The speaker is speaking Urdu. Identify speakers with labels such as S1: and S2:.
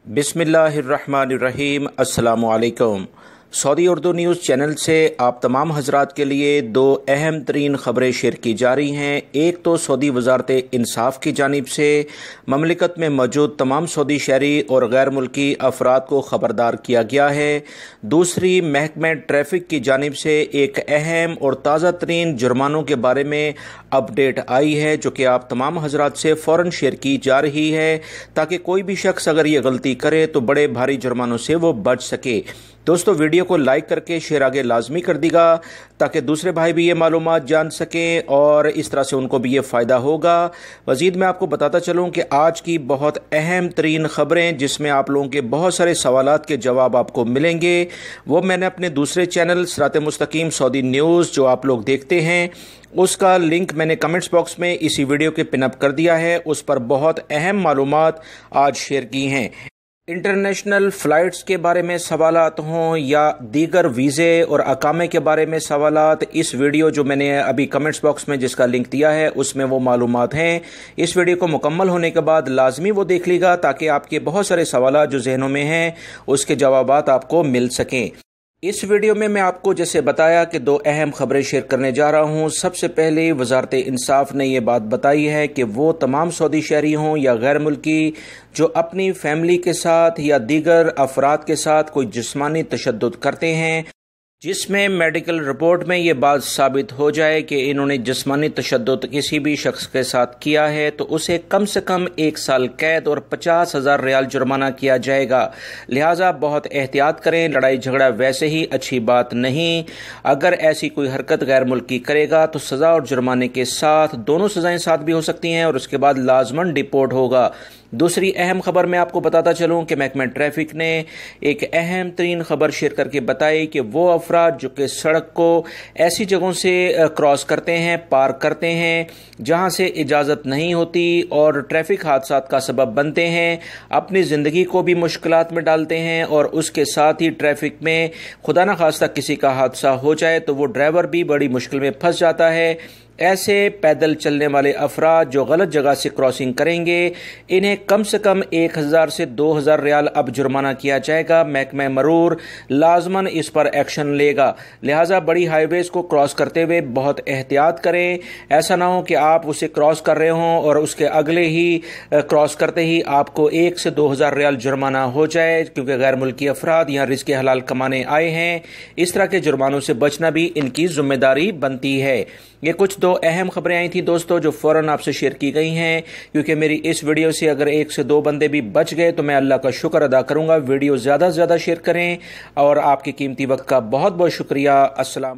S1: بسم اللہ الرحمن الرحیم۔ السلام علیکم۔ سعودی اردو نیوز چینل سے آپ تمام حضرات کے لیے دو اہم ترین خبریں شیئر کی جا رہی ہیں۔ ایک تو سعودی وزارت انصاف کی جانب سے مملکت میں موجود تمام سعودی شہری اور غیر ملکی افراد کو خبردار کیا گیا ہے۔ دوسری محکمہ ٹریفک کی جانب سے ایک اہم اور تازہ ترین جرمانوں کے بارے میں اپڈیٹ آئی ہے، جو کہ آپ تمام حضرات سے فوراً شیئر کی جا رہی ہے، تاکہ کوئی بھی شخص اگر یہ غلطی کرے تو بڑے بھاری جرمانوں سے وہ بچ سکے۔ دوستو ویڈیو کو لائک کر کے شیئر آگے لازمی کر دی گا، تاکہ دوسرے بھائی بھی یہ معلومات جان سکیں اور اس طرح سے ان کو بھی یہ فائدہ ہوگا۔ مزید میں آپ کو بتاتا چلوں کہ آج کی بہت اہم ترین خبریں، جس میں آپ لوگوں کے بہت سارے سوالات کے جواب آپ کو ملیں گے، وہ میں نے اپنے دوسرے چینل صراط مستقیم سعودی نیوز جو آپ لوگ دیکھتے ہیں، اس کا لنک میں نے کمنٹس باکس میں اسی ویڈیو کے پن اپ کر دیا ہے۔ اس پر بہت اہم معلومات آج شیئر کی ہیں۔ انٹرنیشنل فلائٹس کے بارے میں سوالات ہوں یا دیگر ویزے اور اقامے کے بارے میں سوالات، اس ویڈیو جو میں نے ابھی کمنٹس باکس میں جس کا لنک دیا ہے اس میں وہ معلومات ہیں۔ اس ویڈیو کو مکمل ہونے کے بعد لازمی وہ دیکھ لیے گا، تاکہ آپ کے بہت سارے سوالات جو ذہنوں میں ہیں اس کے جوابات آپ کو مل سکیں۔ اس ویڈیو میں آپ کو جیسے بتایا کہ دو اہم خبریں شیئر کرنے جا رہا ہوں۔ سب سے پہلے وزارت انصاف نے یہ بات بتائی ہے کہ وہ تمام سعودی شہری ہوں یا غیر ملکی جو اپنی فیملی کے ساتھ یا دیگر افراد کے ساتھ کوئی جسمانی تشدد کرتے ہیں، جس میں میڈیکل رپورٹ میں یہ بات ثابت ہو جائے کہ انہوں نے جسمانی تشدد کسی بھی شخص کے ساتھ کیا ہے، تو اسے کم سے کم 1 سال قید اور 50,000 ریال جرمانہ کیا جائے گا۔ لہٰذا بہت احتیاط کریں، لڑائی جھگڑا ویسے ہی اچھی بات نہیں۔ اگر ایسی کوئی حرکت غیر ملکی کرے گا تو سزا اور جرمانے کے ساتھ دونوں سزائیں ساتھ بھی ہو سکتی ہیں، اور اس کے بعد لازماً ڈپورٹ ہوگا۔ دوسری اہم خبر میں آپ کو بتاتا چلوں کہ محکمہ ٹریفک نے ایک اہم ترین خبر شیئر کر کے بتائی کہ وہ افراد جو کہ سڑک کو ایسی جگہوں سے کراس کرتے ہیں، پار کرتے ہیں جہاں سے اجازت نہیں ہوتی اور ٹریفک حادثات کا سبب بنتے ہیں، اپنی زندگی کو بھی مشکلات میں ڈالتے ہیں، اور اس کے ساتھ ہی ٹریفک میں خدا نخواستہ کسی کا حادثہ ہو جائے تو وہ ڈرائیور بھی بڑی مشکل میں پھنس جاتا ہے۔ ایسے پیدل چلنے والے افراد جو غلط جگہ سے کراسنگ کریں گے، انہیں کم سے کم 1,000 سے 2,000 ریال اب جرمانہ کیا جائے گا۔ محکمہ مرور لازماً اس پر ایکشن لے گا۔ لہٰذا بڑی ہائی ویز کو کراس کرتے ہوئے بہت احتیاط کریں۔ ایسا نہ ہو کہ آپ اسے کراس کر رہے ہوں اور اس کے اگلے ہی کراس کرتے ہی آپ کو 1 سے 2,000 ریال جرمانہ ہو جائے، کیونکہ غیر ملکی افراد یہاں رزق حلال کمانے آئے ہیں۔ اس طرح کے جرمانوں سے بچنا بھی ان کی ذمہ داری بنتی ہے۔ یہ کچھ دو اہم خبریں آئی تھیں دوستو، جو فوراً آپ سے شیئر کی گئی ہیں، کیونکہ میری اس ویڈیو سے اگر 1 سے 2 بندے بھی بچ گئے تو میں اللہ کا شکر ادا کروں گا۔ ویڈیو زیادہ سے زیادہ شیئر کریں، اور آپ کے قیمتی وقت کا بہت بہت شکریہ۔ السلام